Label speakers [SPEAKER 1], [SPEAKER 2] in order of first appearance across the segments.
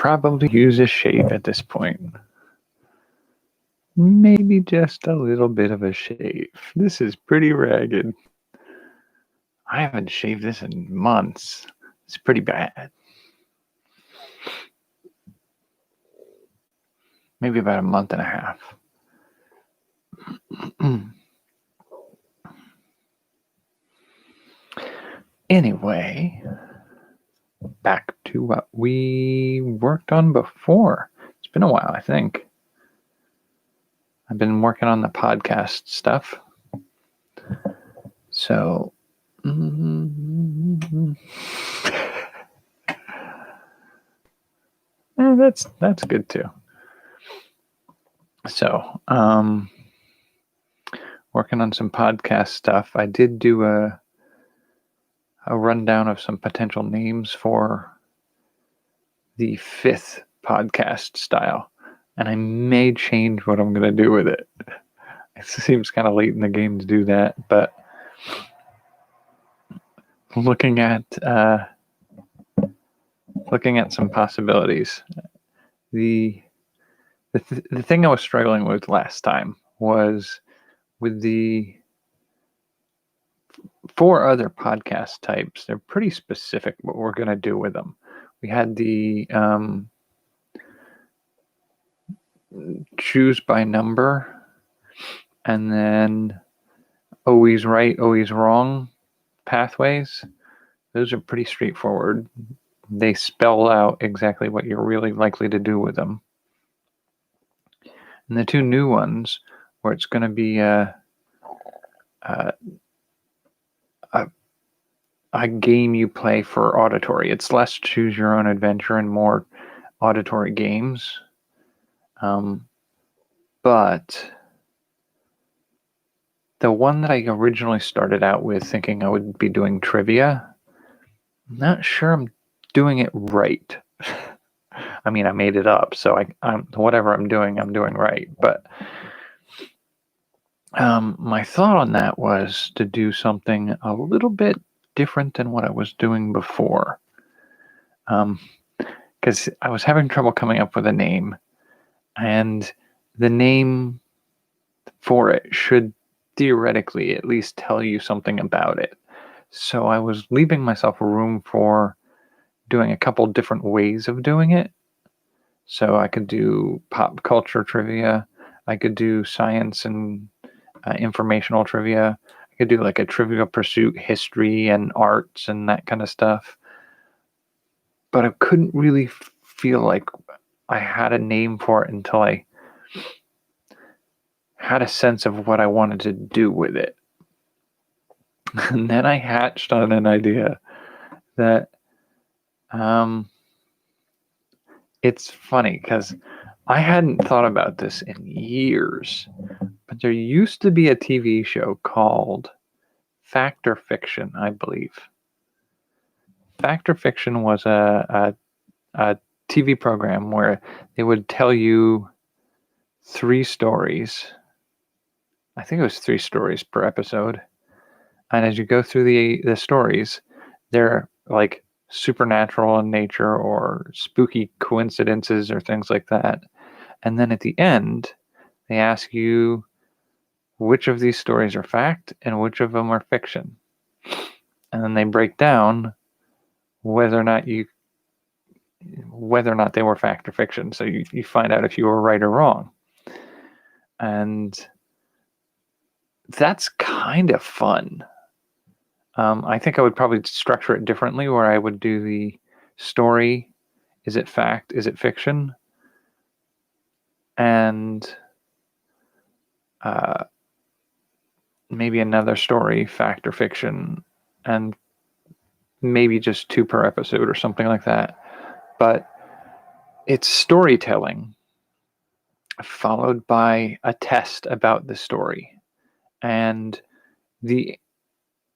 [SPEAKER 1] probably use a shave at this point. Maybe just a little bit of a shave. This is pretty ragged. I haven't shaved this in months. It's pretty bad. Maybe about a month and a half. Anyway, back to what we worked on before. It's been a while, I think. I've been working on the podcast stuff. So, that's good too. So, working on some podcast stuff. I did do a rundown of some potential names for the 5th podcast style, and I may change what I'm going to do with it. It seems kind of late in the game to do that, but looking at some possibilities. The thing I was struggling with last time was with the 4 other podcast types. They're pretty specific what we're going to do with them. We had the choose by number, and then always right, always wrong pathways. Those are pretty straightforward. They spell out exactly what you're really likely to do with them. And the 2 new ones, where it's going to be a game you play for auditory. It's less choose your own adventure and more auditory games. But the one that I originally started out with thinking I would be doing trivia, I'm not sure I'm doing it right. I mean, I made it up, so I'm whatever I'm doing right. But my thought on that was to do something a little bit different than what I was doing before. Because I was having trouble coming up with a name, and the name for it should theoretically at least tell you something about it. So I was leaving myself room for doing a couple different ways of doing it. So I could do pop culture trivia. I could do science and informational trivia. I could do like a Trivial Pursuit history and arts and that kind of stuff. But I couldn't really feel like I had a name for it until I had a sense of what I wanted to do with it. And then I hatched on an idea that it's funny because I hadn't thought about this in years, but there used to be a TV show called Fact or Fiction, I believe. Fact or Fiction was a TV program where they would tell you 3 stories. I think it was 3 stories per episode. And as you go through the stories, they're like supernatural in nature or spooky coincidences or things like that. And then at the end, they ask you which of these stories are fact and which of them are fiction. And then they break down whether or not they were fact or fiction. So you find out if you were right or wrong. And that's kind of fun. I think I would probably structure it differently, where I would do the story, is it fact, is it fiction? And maybe another story, fact or fiction, and maybe just 2 per episode or something like that. But it's storytelling followed by a test about the story. And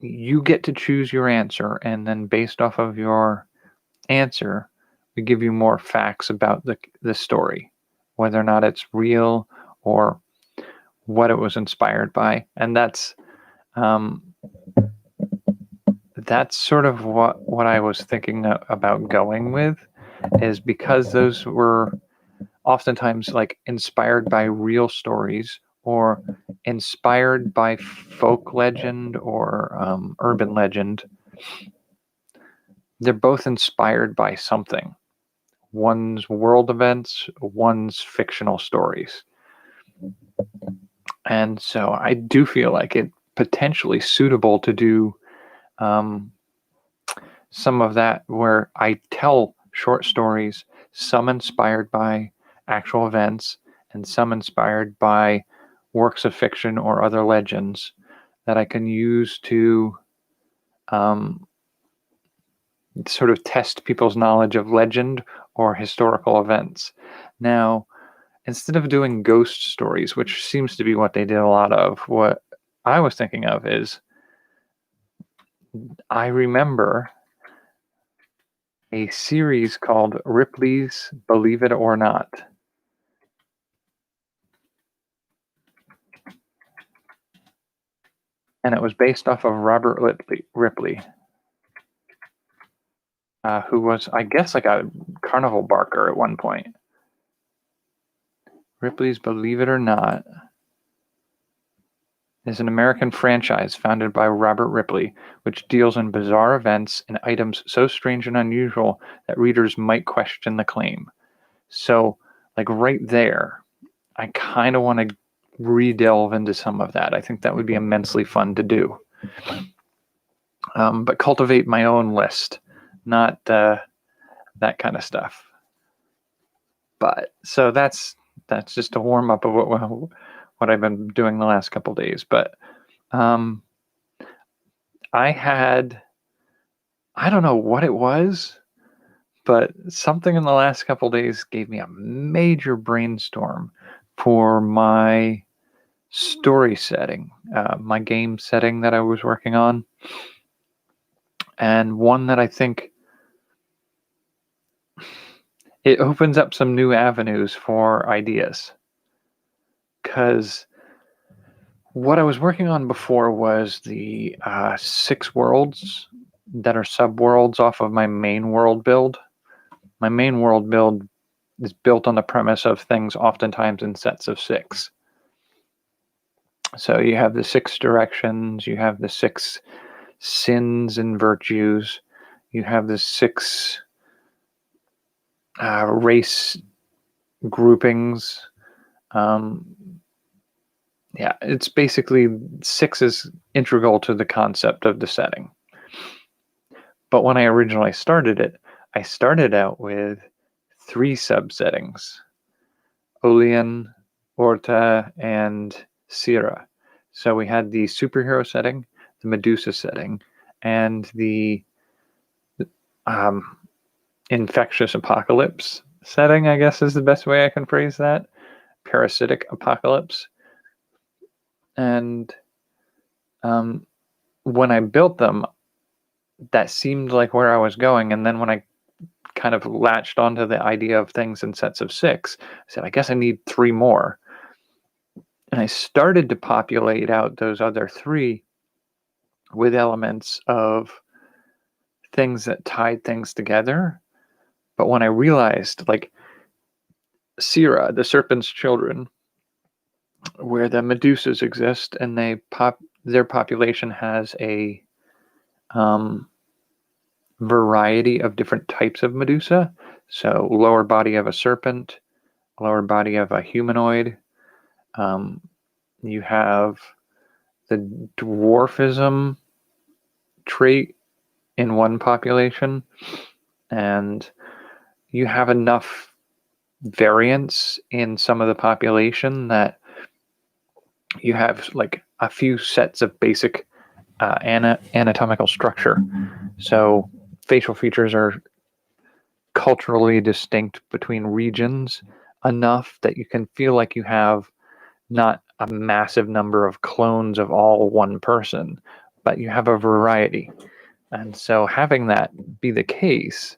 [SPEAKER 1] you get to choose your answer, and then based off of your answer, we give you more facts about the story, whether or not it's real or what it was inspired by. And that's sort of what I was thinking about going with. is because those were oftentimes like inspired by real stories or inspired by folk legend or urban legend. They're both inspired by something. One's world events, one's fictional stories. And so I do feel like it potentially suitable to do some of that where I tell short stories, some inspired by actual events and some inspired by works of fiction or other legends that I can use to sort of test people's knowledge of legend or historical events. Now, instead of doing ghost stories, which seems to be what they did a lot of, what I was thinking of is I remember a series called Ripley's Believe It or Not. And it was based off of Robert Ripley, who was, I guess, like a carnival barker at one point. Ripley's Believe It or Not is an American franchise founded by Robert Ripley, which deals in bizarre events and items so strange and unusual that readers might question the claim. So, like right there, I kind of want to re-delve into some of that. I think that would be immensely fun to do. But cultivate my own list, not that kind of stuff. But so that's just a warm up of what I've been doing the last couple days. But I don't know what it was, but something in the last couple days gave me a major brainstorm for my story setting, my game setting that I was working on, and one that I think it opens up some new avenues for ideas. Because what I was working on before was the 6 worlds that are subworlds off of my main world build. My main world build is built on the premise of things oftentimes in sets of 6. So you have the 6 directions, you have the 6 sins and virtues, you have the 6 race groupings. Yeah, it's basically 6 is integral to the concept of the setting. But when I originally started it, I started out with 3 subsettings: Olean, Orta, and Syrah. So we had the superhero setting, the Medusa setting, and the infectious apocalypse setting, I guess is the best way I can phrase that. Parasitic apocalypse. And when I built them, that seemed like where I was going. And then when I kind of latched onto the idea of things in sets of 6, I said, I guess I need 3 more. And I started to populate out those other 3 with elements of things that tied things together. But when I realized, like, Syrah, the serpent's children, where the Medusas exist, and their population has a variety of different types of Medusa. So lower body of a serpent, lower body of a humanoid. You have the dwarfism trait in one population, and you have enough variance in some of the population that you have like a few sets of basic anatomical structure. So facial features are culturally distinct between regions enough that you can feel like you have not a massive number of clones of all one person, but you have a variety. And so having that be the case,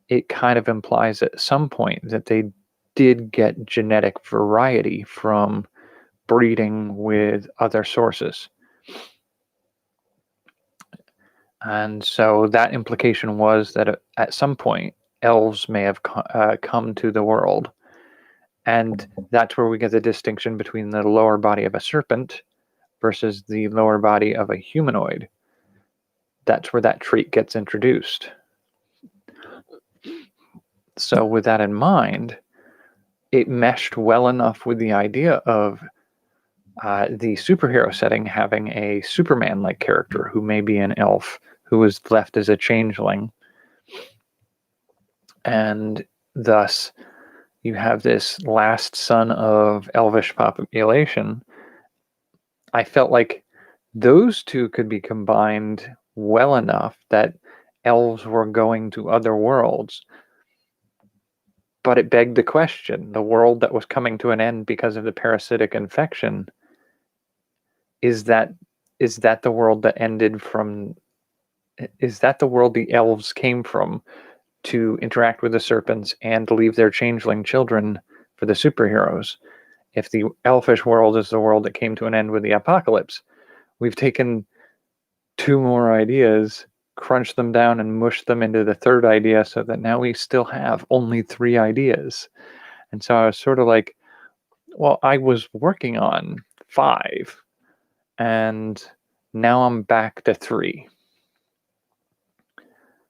[SPEAKER 1] it kind of implies at some point that they did get genetic variety from breeding with other sources. And so that implication was that at some point, elves may have come to the world. And that's where we get the distinction between the lower body of a serpent versus the lower body of a humanoid. That's where that trait gets introduced. So with that in mind, it meshed well enough with the idea of the superhero setting having a Superman-like character who may be an elf who was left as a changeling. And thus, you have this last son of elvish population. I felt like those two could be combined well enough that elves were going to other worlds. But it begged the question, the world that was coming to an end because of the parasitic infection, is that the world that ended from, is that the world the elves came from to interact with the serpents and leave their changeling children for the superheroes? If the elfish world is the world that came to an end with the apocalypse, we've taken two more ideas, crunched them down, and mushed them into the third idea so that now we still have only three ideas. And so I was sort of like, well, I was working on 5, and now I'm back to 3.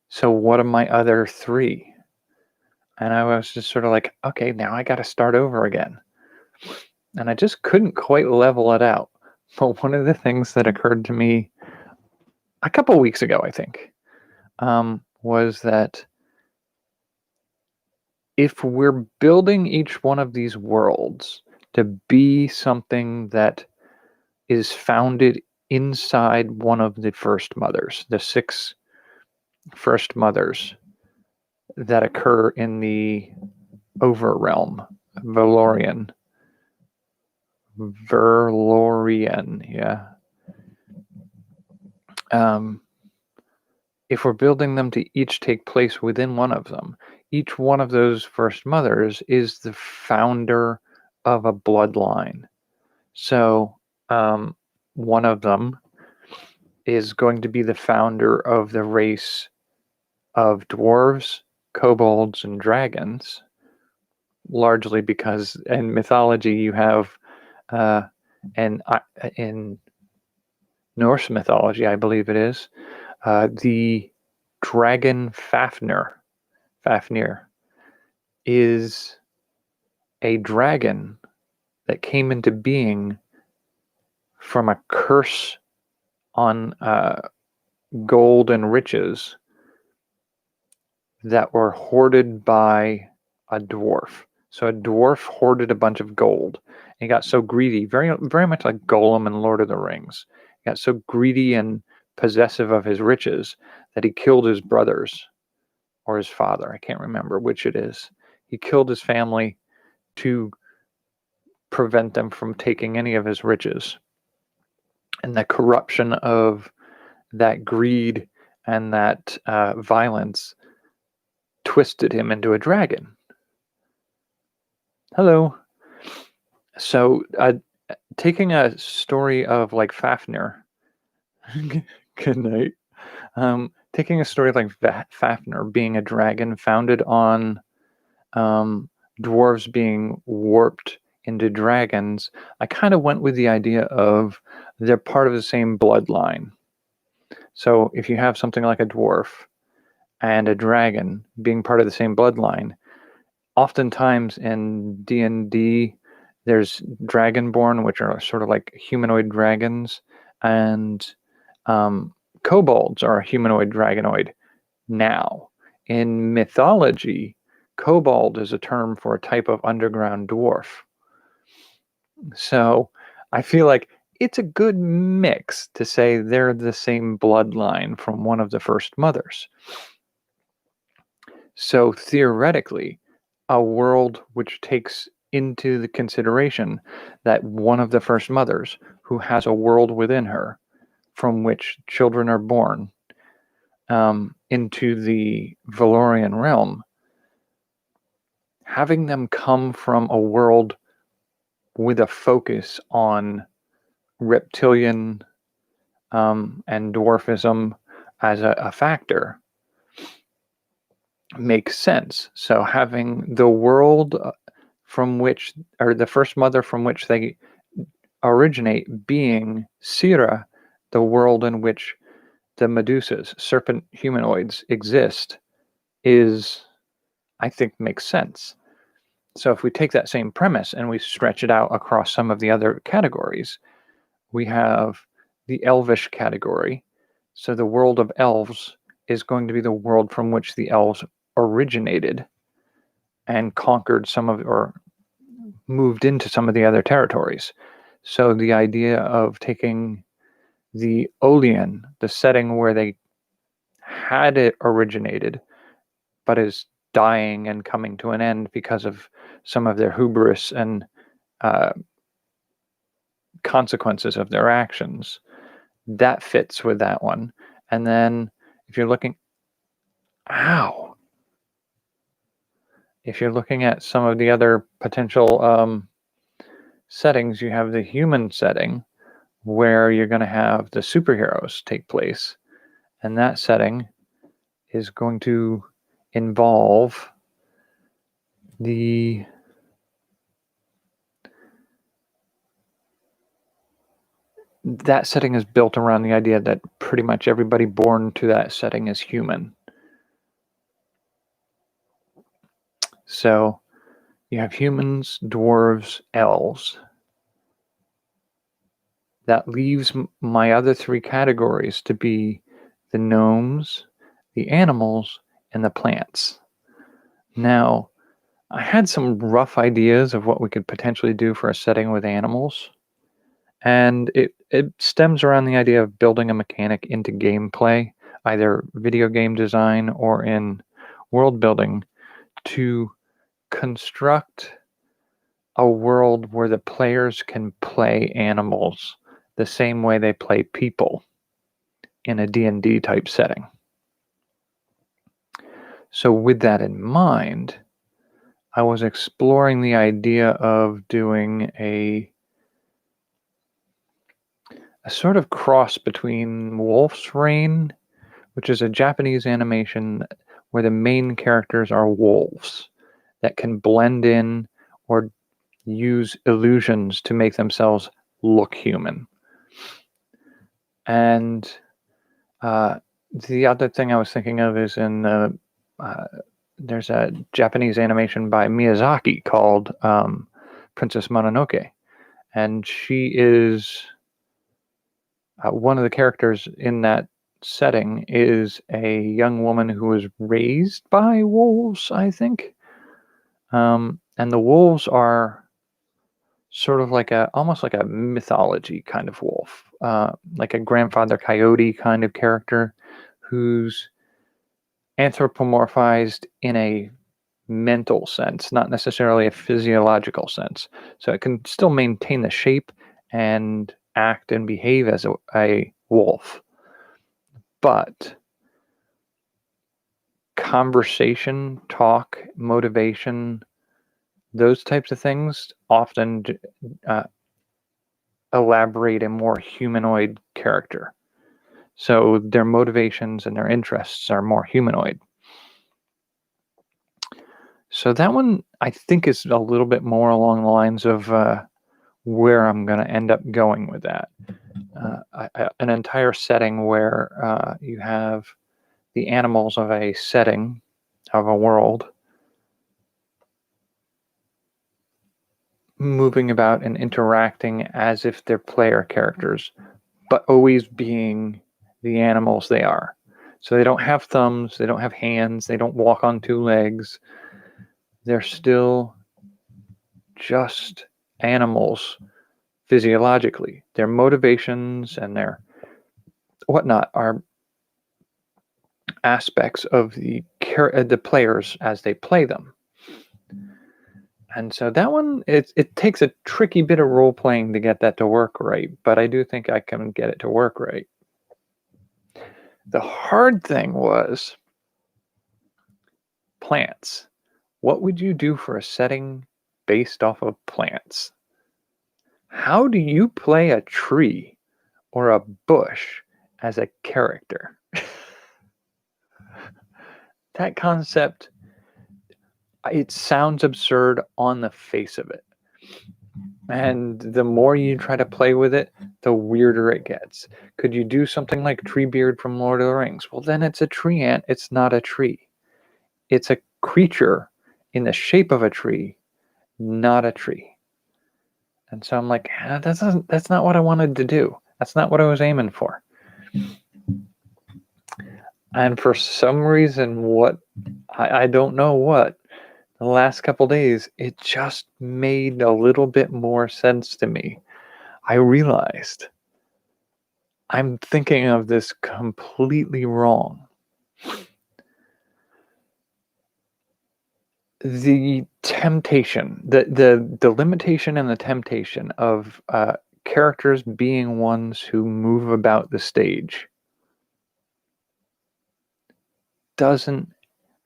[SPEAKER 1] So what are my other 3? And I was just sort of like, okay, now I got to start over again. And I just couldn't quite level it out. But one of the things that occurred to me a couple weeks ago, I think, was that if we're building each one of these worlds to be something that is founded inside one of the first mothers, the 6 first mothers that occur in the overrealm, Verlorian, yeah. If we're building them to each take place within one of them, each one of those first mothers is the founder of a bloodline. So one of them is going to be the founder of the race of dwarves, kobolds, and dragons, largely because in mythology you have, and in Norse mythology, I believe it is, the dragon Fafnir is a dragon that came into being from a curse on gold and riches that were hoarded by a dwarf. So a dwarf hoarded a bunch of gold. He got so greedy, very, very much like Gollum in Lord of the Rings. He got so greedy and possessive of his riches that he killed his brothers or his father. I can't remember which it is. He killed his family to prevent them from taking any of his riches. And the corruption of that greed and that violence twisted him into a dragon. Hello. So taking a story of like Fafnir, good night. Taking a story like Fafnir being a dragon founded on dwarves being warped into dragons, I kind of went with the idea of they're part of the same bloodline. So if you have something like a dwarf and a dragon being part of the same bloodline, oftentimes in D&D, there's dragonborn, which are sort of like humanoid dragons, and kobolds are a humanoid dragonoid now. In mythology, kobold is a term for a type of underground dwarf. So I feel like it's a good mix to say they're the same bloodline from one of the first mothers. So theoretically, a world which takes into the consideration that one of the first mothers, who has a world within her from which children are born, into the Valorian realm, having them come from a world with a focus on reptilian and dwarfism, as a factor makes sense. So having the world from which, or the first mother from which they originate being Sira, the world in which the Medusas, serpent humanoids, exist, is, I think, makes sense. So if we take that same premise and we stretch it out across some of the other categories, we have the elvish category. So the world of elves is going to be the world from which the elves originated and conquered some of, or moved into some of the other territories. So the idea of taking the Olean, the setting where they had it originated, but is dying and coming to an end because of some of their hubris and uh, consequences of their actions. That fits with that one. And then if you're looking, if you're looking at some of the other potential settings, you have the human setting where you're going to have the superheroes take place. And that setting is going to involve that setting is built around the idea that pretty much everybody born to that setting is human. So you have humans, dwarves, elves. That leaves my other three categories to be the gnomes, the animals, and the plants. Now, I had some rough ideas of what we could potentially do for a setting with animals, and it stems around the idea of building a mechanic into gameplay, either video game design or in world building, to construct a world where the players can play animals the same way they play people in a D&D type setting. So with that in mind, I was exploring the idea of doing a sort of cross between Wolf's Rain, which is a Japanese animation where the main characters are wolves that can blend in or use illusions to make themselves look human. And the other thing I was thinking of is in there's a Japanese animation by Miyazaki called Princess Mononoke, and she is one of the characters in that setting is a young woman who was raised by wolves, I think. And the wolves are sort of like almost like a mythology kind of wolf, like a grandfather coyote kind of character who's anthropomorphized in a mental sense, not necessarily a physiological sense. So it can still maintain the shape and act and behave as a wolf. But conversation, talk, motivation, those types of things often elaborate a more humanoid character. So their motivations and their interests are more humanoid. So that one, I think, is a little bit more along the lines of where I'm going to end up going with that. An entire setting where you have the animals of a setting, of a world, moving about and interacting as if they're player characters, but always being the animals they are. So they don't have thumbs, they don't have hands, they don't walk on two legs. They're still just animals physiologically. Their motivations and their whatnot are aspects of the players as they play them. And so that one, it takes a tricky bit of role playing to get that to work right, but I do think I can get it to work right. The hard thing was plants. What would you do for a setting based off of plants? How do you play a tree or a bush as a character? that concept, it sounds absurd on the face of it. And the more you try to play with it, the weirder it gets. Could you do something like Treebeard from Lord of the Rings? Well, then it's a tree ant. It's not a tree. It's a creature in the shape of a tree, not a tree. And so I'm like, that's not what I wanted to do. That's not what I was aiming for. And for some reason, I don't know what, the last couple days, it just made a little bit more sense to me. I realized I'm thinking of this completely wrong. The temptation, the limitation and the temptation of characters being ones who move about the stage doesn't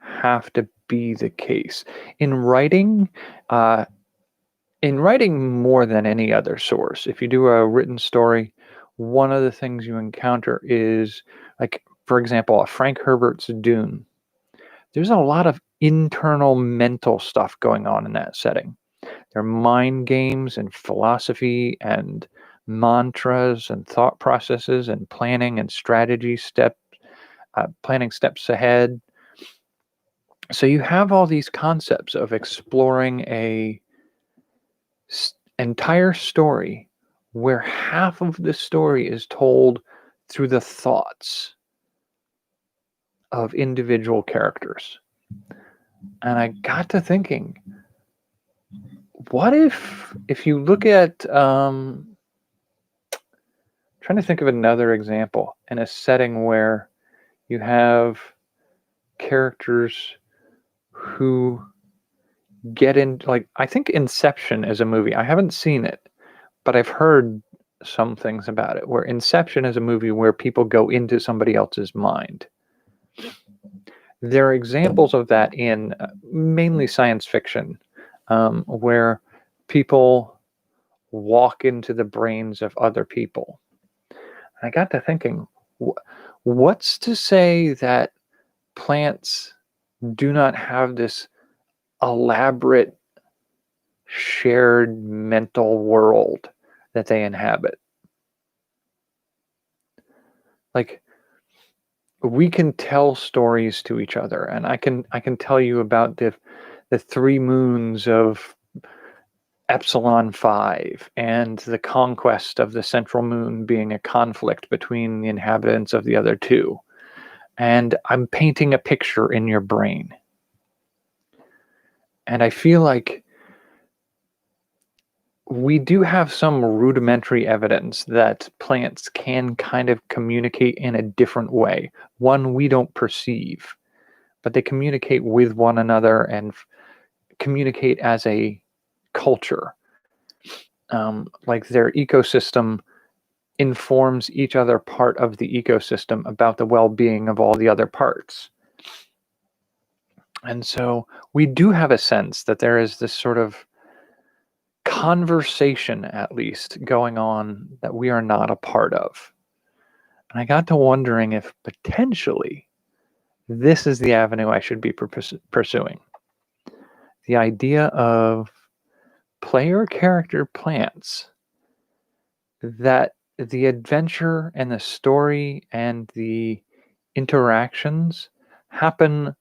[SPEAKER 1] have to be the case. In writing more than any other source, if you do a written story, one of the things you encounter is, like, for example, a Frank Herbert's Dune. There's a lot of internal mental stuff going on in that setting. There are mind games and philosophy and mantras and thought processes and planning and strategy planning steps ahead. So you have all these concepts of exploring a entire story where half of the story is told through the thoughts of individual characters. And I got to thinking, what if you look at trying to think of another example in a setting where you have characters who get in, like, I think Inception is a movie. I haven't seen it, but I've heard some things about it, where Inception is a movie where people go into somebody else's mind. There are examples of that in mainly science fiction, where people walk into the brains of other people. I got to thinking, what's to say that plants do not have this elaborate shared mental world that they inhabit? Like, we can tell stories to each other, and I can tell you about the 3 moons of Epsilon 5 and the conquest of the central moon being a conflict between the inhabitants of the other 2. And I'm painting a picture in your brain. And I feel like we do have some rudimentary evidence that plants can kind of communicate in a different way, one we don't perceive, but they communicate with one another and communicate as a culture. Like, their ecosystem informs each other part of the ecosystem about the well-being of all the other parts. And so we do have a sense that there is this sort of conversation, at least, going on that we are not a part of. And I got to wondering if potentially this is the avenue I should be pursuing. The idea of player character plants, that the adventure and the story and the interactions happen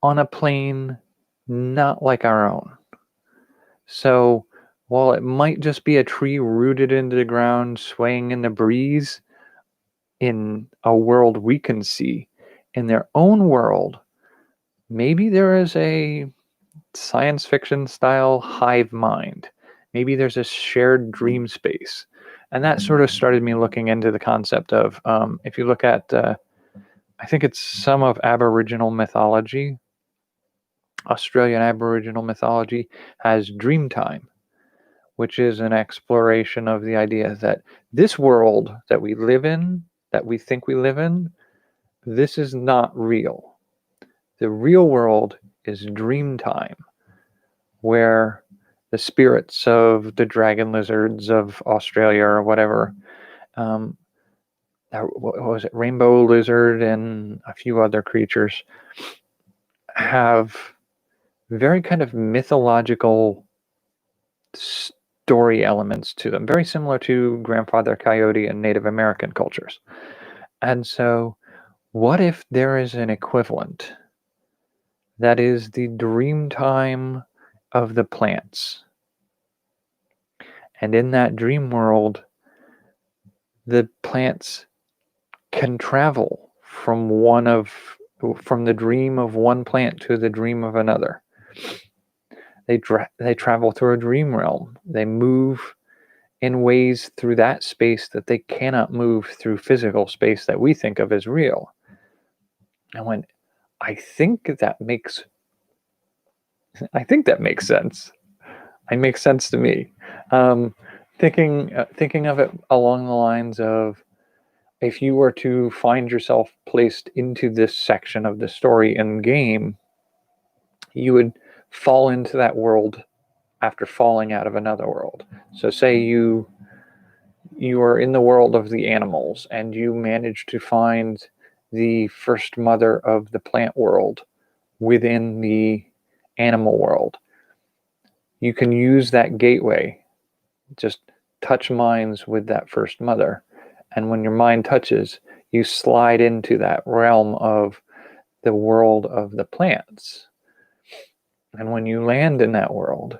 [SPEAKER 1] on a plane not like our own. So while it might just be a tree rooted into the ground, swaying in the breeze, in a world we can see, in their own world, maybe there is a science fiction style hive mind. Maybe there's a shared dream space. And that sort of started me looking into the concept of, if you look at, I think it's some of Aboriginal mythology, Australian Aboriginal mythology has Dreamtime, which is an exploration of the idea that this world that we live in, that we think we live in, this is not real. The real world is Dreamtime, where the spirits of the dragon lizards of Australia or whatever, what was it, rainbow lizard and a few other creatures, have very kind of mythological story elements to them, very similar to Grandfather Coyote and Native American cultures. And so, what if there is an equivalent that is the dream time of the plants? And in that dream world, the plants can travel from the dream of one plant to the dream of another. They travel through a dream realm. They move in ways through that space that they cannot move through physical space that we think of as real. And when I think that makes sense. It makes sense to me. Thinking of it along the lines of, if you were to find yourself placed into this section of the story in game, you would fall into that world after falling out of another world. So say you are in the world of the animals and you manage to find the first mother of the plant world within the animal world. You can use that gateway, just touch minds with that first mother. And when your mind touches, you slide into that realm of the world of the plants. And when you land in that world,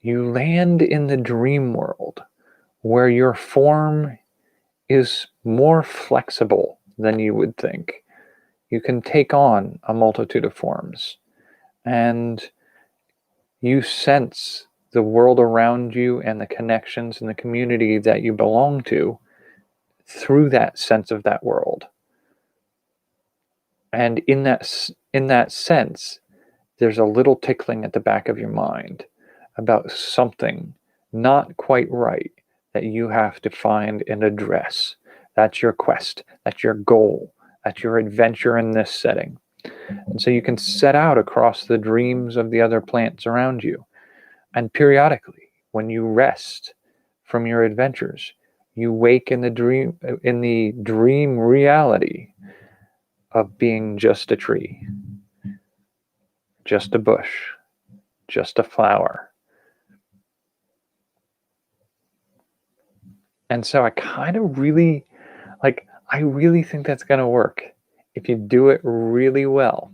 [SPEAKER 1] you land in the dream world, where your form is more flexible than you would think. You can take on a multitude of forms, and you sense the world around you and the connections and the community that you belong to through that sense of that world. And in that sense, there's a little tickling at the back of your mind about something not quite right that you have to find and address. That's your quest. That's your goal. That's your adventure in this setting. And so you can set out across the dreams of the other plants around you. And periodically, when you rest from your adventures, you wake in the dream reality of being just a tree, just a bush, just a flower. And so I really think that's going to work if you do it really well.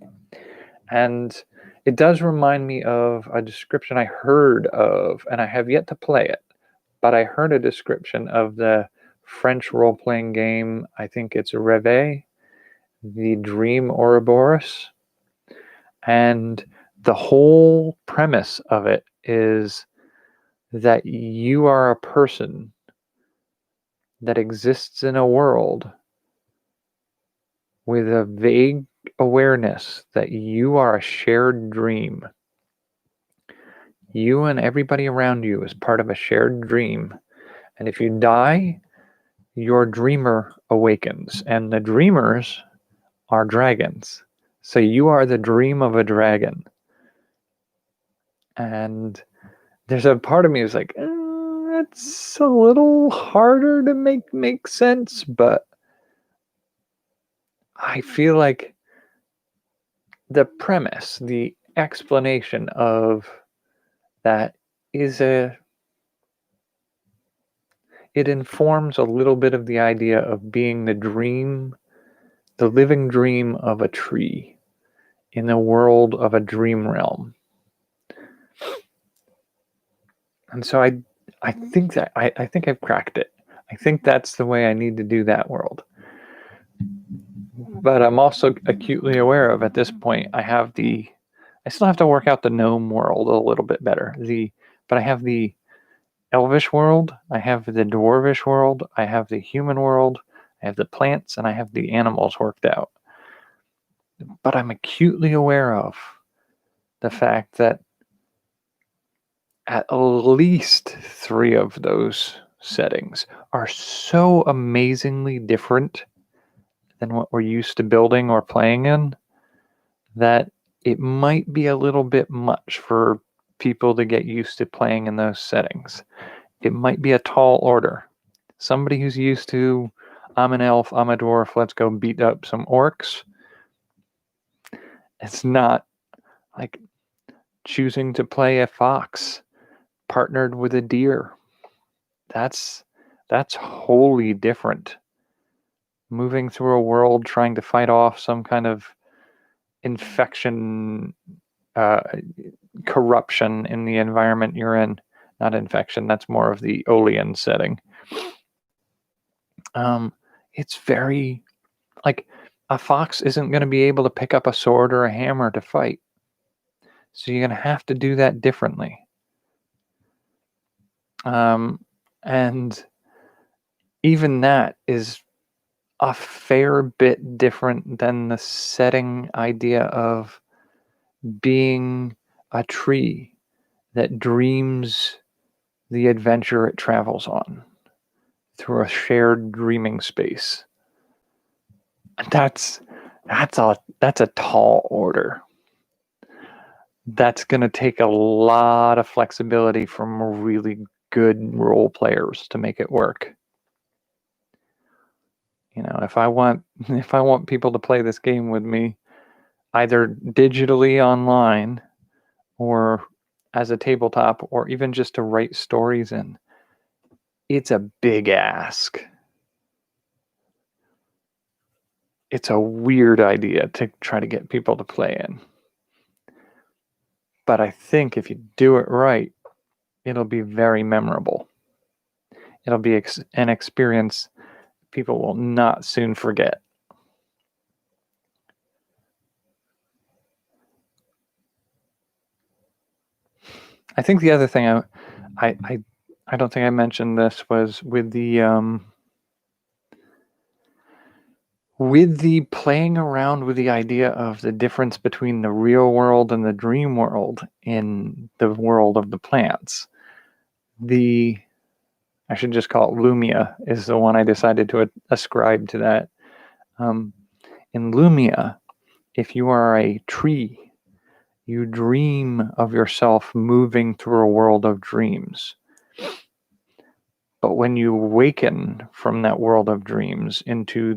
[SPEAKER 1] And it does remind me of a description I heard of, and I have yet to play it, but I heard a description of the French role-playing game, I think it's Rêve, the Dream Ouroboros. And the whole premise of it is that you are a person that exists in a world with a vague awareness that you are a shared dream. You and everybody around you is part of a shared dream. And if you die, your dreamer awakens. And the dreamers are dragons. So you are the dream of a dragon. And there's a part of me is like, that's a little harder to make sense, but I feel like the premise, the explanation of that it informs a little bit of the idea of being the living dream of a tree in the world of a dream realm. And so I think that I think I've cracked it. I think that's the way I need to do that world. But I'm also acutely aware of, at this point, I still have to work out the gnome world a little bit better. But I have the elvish world, I have the dwarvish world, I have the human world, I have the plants, and I have the animals worked out. But I'm acutely aware of the fact that at least 3 of those settings are so amazingly different than what we're used to building or playing in that it might be a little bit much for people to get used to playing in those settings. It might be a tall order. Somebody who's used to, I'm an elf, I'm a dwarf, let's go beat up some orcs. It's not Like choosing to play a fox partnered with a deer. That's wholly different. Moving through a world trying to fight off some kind of infection, corruption in the environment you're in. Not infection, that's more of the Olean setting. It's very, like, a fox isn't going to be able to pick up a sword or a hammer to fight. So you're going to have to do that differently. And even that is a fair bit different than the setting idea of being a tree that dreams the adventure it travels on through a shared dreaming space. That's a tall order. That's going to take a lot of flexibility from really good role players to make it work. You know, if I want people to play this game with me, either digitally online or as a tabletop, or even just to write stories in, it's a big ask. It's a weird idea to try to get people to play in. But I think if you do it right, it'll be very memorable. It'll be an experience people will not soon forget. I think the other thing I don't think I mentioned this was with the playing around with the idea of the difference between the real world and the dream world in the world of the plants. I should just call it Lumia is the one I decided to ascribe to that. In Lumia, if you are a tree, you dream of yourself moving through a world of dreams. But when you awaken from that world of dreams into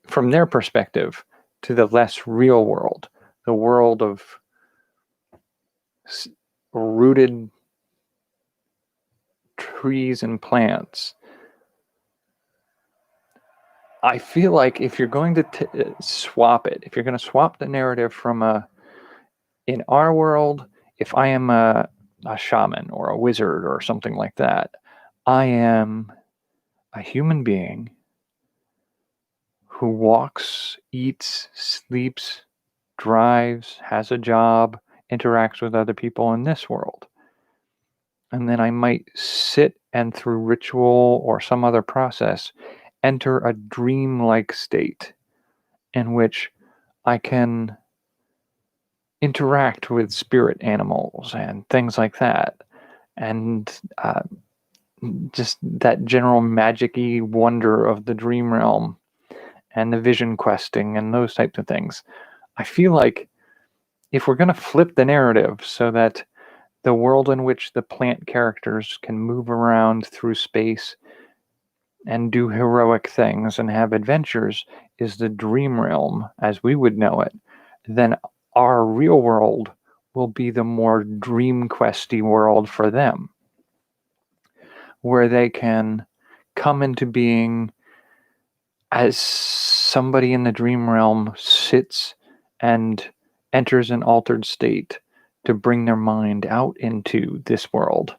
[SPEAKER 1] from their perspective, to the less real world, the world of rooted trees and plants, I feel like if you're going to swap it, if you're going to swap the narrative from in our world, if I am a shaman or a wizard or something like that, I am a human being who walks, eats, sleeps, drives, has a job, interacts with other people in this world. And then I might sit and through ritual or some other process enter a dream-like state in which I can interact with spirit animals and things like that. And just that general magic-y wonder of the dream realm and the vision questing and those types of things. I feel like if we're going to flip the narrative so that the world in which the plant characters can move around through space and do heroic things and have adventures is the dream realm as we would know it, then our real world will be the more dream questy world for them, where they can come into being as somebody in the dream realm sits and enters an altered state to bring their mind out into this world.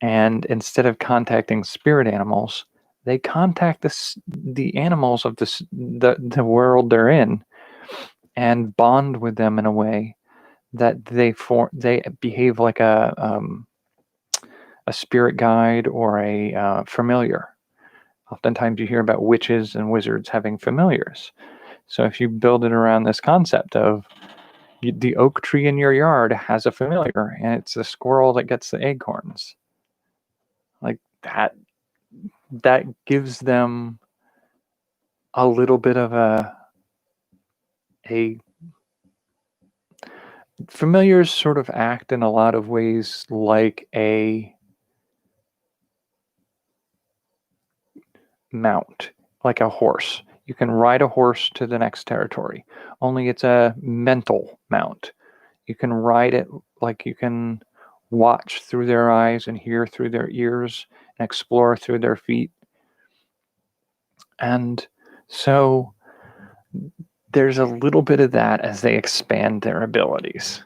[SPEAKER 1] And instead of contacting spirit animals, they contact the animals of the world they're in and bond with them in a way that they behave like a spirit guide or a familiar. Oftentimes you hear about witches and wizards having familiars. So if you build it around this concept of the oak tree in your yard has a familiar, and it's the squirrel that gets the acorns. Like that gives them a little bit of a familiars sort of act in a lot of ways like a mount, like a horse. You can ride a horse to the next territory, only it's a mental mount. You can ride it like you can watch through their eyes and hear through their ears and explore through their feet. And so there's a little bit of that as they expand their abilities,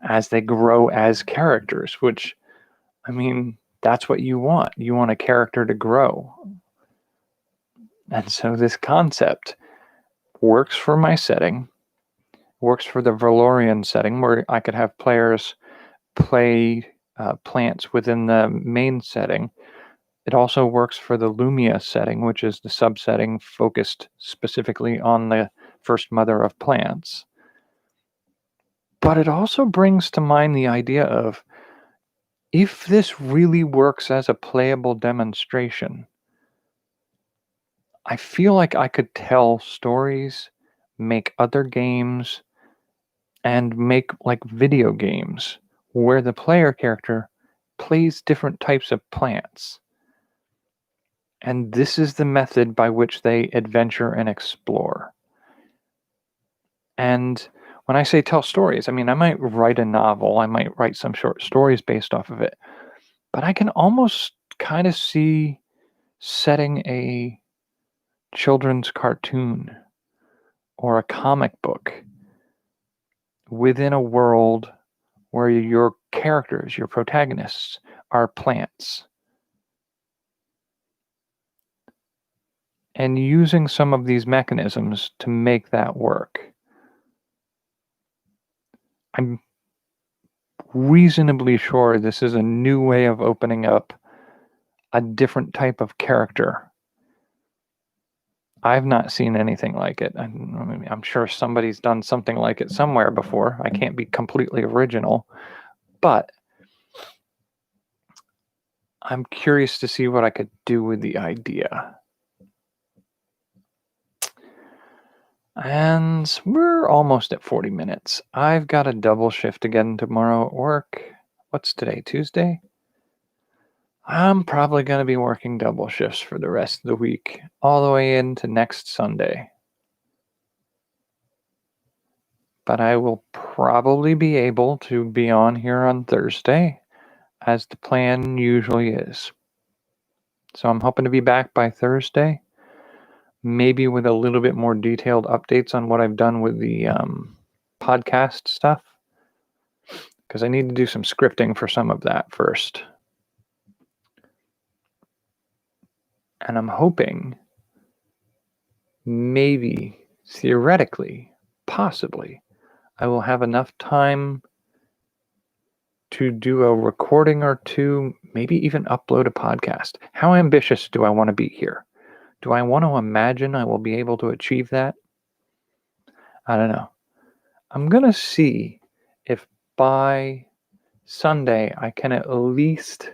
[SPEAKER 1] as they grow as characters, which, I mean, that's what you want. You want a character to grow. And so this concept works for my setting, works for the Valorian setting where I could have players play plants within the main setting. It also works for the Lumia setting, which is the subsetting focused specifically on the first mother of plants. But it also brings to mind the idea of, if this really works as a playable demonstration, I feel like I could tell stories, make other games, and make like video games where the player character plays different types of plants. And this is the method by which they adventure and explore. And when I say tell stories, I mean, I might write a novel, I might write some short stories based off of it, but I can almost kind of see setting a children's cartoon or a comic book within a world where your characters, your protagonists, are plants. And using some of these mechanisms to make that work. I'm reasonably sure this is a new way of opening up a different type of character. I've not seen anything like it. I'm sure somebody's done something like it somewhere before. I can't be completely original, but I'm curious to see what I could do with the idea. And we're almost at 40 minutes. I've got a double shift again tomorrow at work. What's today, Tuesday? I'm probably going to be working double shifts for the rest of the week, all the way into next Sunday. But I will probably be able to be on here on Thursday, as the plan usually is. So I'm hoping to be back by Thursday, maybe with a little bit more detailed updates on what I've done with the podcast stuff, because I need to do some scripting for some of that first. And I'm hoping, maybe, theoretically, possibly, I will have enough time to do a recording or two, maybe even upload a podcast. How ambitious do I want to be here? Do I want to imagine I will be able to achieve that? I don't know. I'm going to see if by Sunday I can at least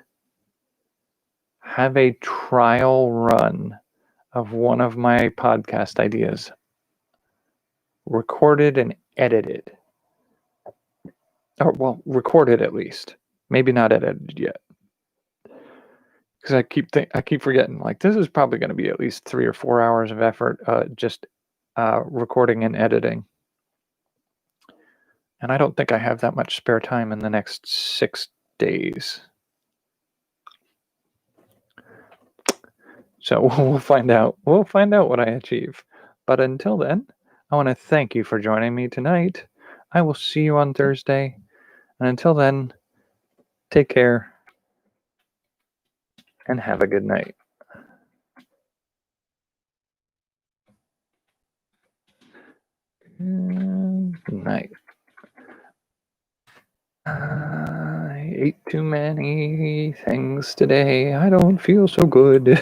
[SPEAKER 1] have a trial run of one of my podcast ideas recorded and edited. Or, well, recorded at least. Maybe not edited yet. Because I keep forgetting, like, this is probably going to be at least 3 or 4 hours of effort, just recording and editing. And I don't think I have that much spare time in the next 6 days. So we'll find out. We'll find out what I achieve. But until then, I want to thank you for joining me tonight. I will see you on Thursday. And until then, take care and have a good night. Good night. I ate too many things today. I don't feel so good.